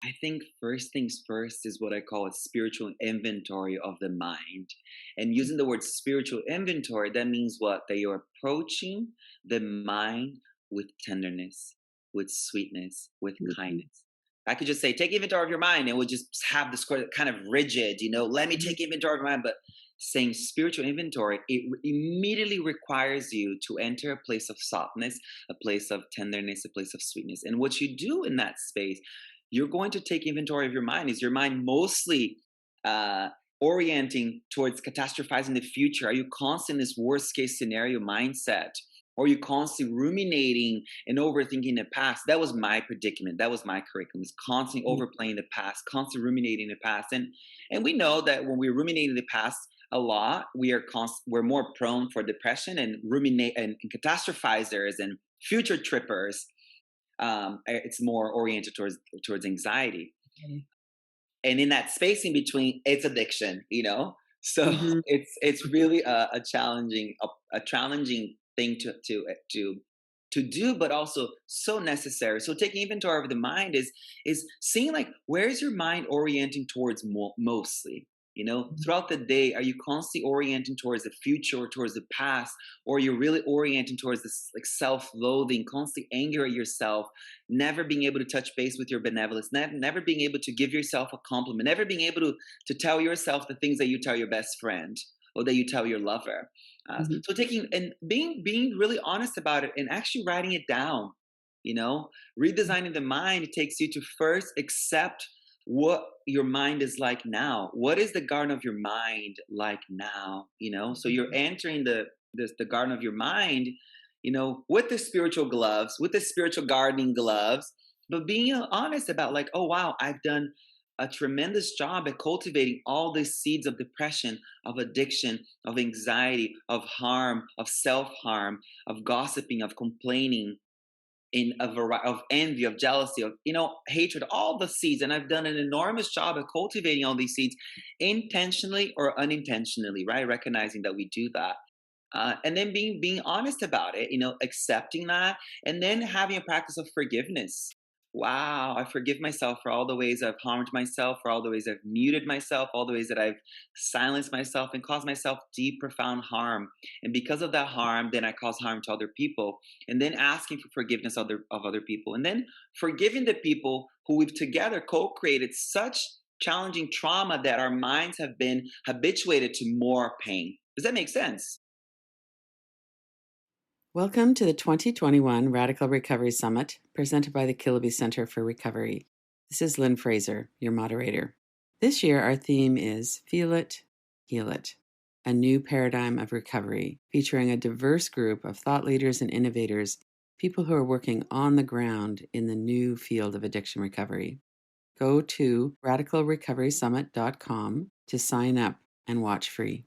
I think first things first is what I call a spiritual inventory of the mind. And using the word spiritual inventory, that means what? That you're approaching the mind with tenderness, with sweetness, with Mhm, kindness. I could just say, take inventory of your mind, and we'll just have this kind of rigid, let me mhm, take inventory of my mind. But saying spiritual inventory, immediately requires you to enter a place of softness, a place of tenderness, a place of sweetness. And what you do in that space, you're going to take inventory of your mind. Is your mind mostly uh, orienting towards catastrophizing the future? Are you constantly in this worst case scenario mindset? Or are you constantly ruminating and overthinking the past? That was my predicament. That was my curriculum. Is constantly mhm, overplaying the past, constantly ruminating the past. And we know that when we're ruminating the past a lot, we're more prone for depression and ruminate and catastrophizers and future trippers. It's more oriented towards anxiety, okay. and in that space in between, it's addiction. So Mhm, it's really a challenging thing to do, but also so necessary. So taking inventory of the mind is seeing, like, where's your mind orienting towards mostly. mhm, Throughout the day, are you constantly orienting towards the future or towards the past, or you're really orienting towards this, like, self-loathing, constant anger at yourself, never being able to touch base with your benevolence, never being able to give yourself a compliment, never being able to tell yourself the things that you tell your best friend or that you tell your lover. mhm, So taking and being really honest about it and actually writing it down. You know, redesigning the mind takes you to first accept what your mind is like now. What is the garden of your mind like now? So you're mhm. entering the garden of your mind, with the spiritual gloves, with the spiritual gardening gloves, but being honest about, like, oh wow, I've done a tremendous job at cultivating all these seeds of depression, of addiction, of anxiety, of harm, of self-harm, of gossiping, of complaining, in a variety of envy, of jealousy, of hatred, all the seeds. And I've done an enormous job at cultivating all these seeds, intentionally or unintentionally, right? Recognizing that we do that, and then being honest about it, accepting that, and then having a practice of forgiveness. Wow, I forgive myself for all the ways I've harmed myself, for all the ways I've muted myself, all the ways that I've silenced myself and caused myself deep, profound harm. And because of that harm, then I cause harm to other people. And then asking for forgiveness of other people. And then forgiving the people who we've together co-created such challenging trauma that our minds have been habituated to more pain. Does that make sense? Welcome to the 2021 Radical Recovery Summit, presented by the Kiloby Center for Recovery. This is Lynn Fraser, your moderator. This year, our theme is Feel It, Heal It, a new paradigm of recovery, featuring a diverse group of thought leaders and innovators, people who are working on the ground in the new field of addiction recovery. Go to radicalrecoverysummit.com to sign up and watch free.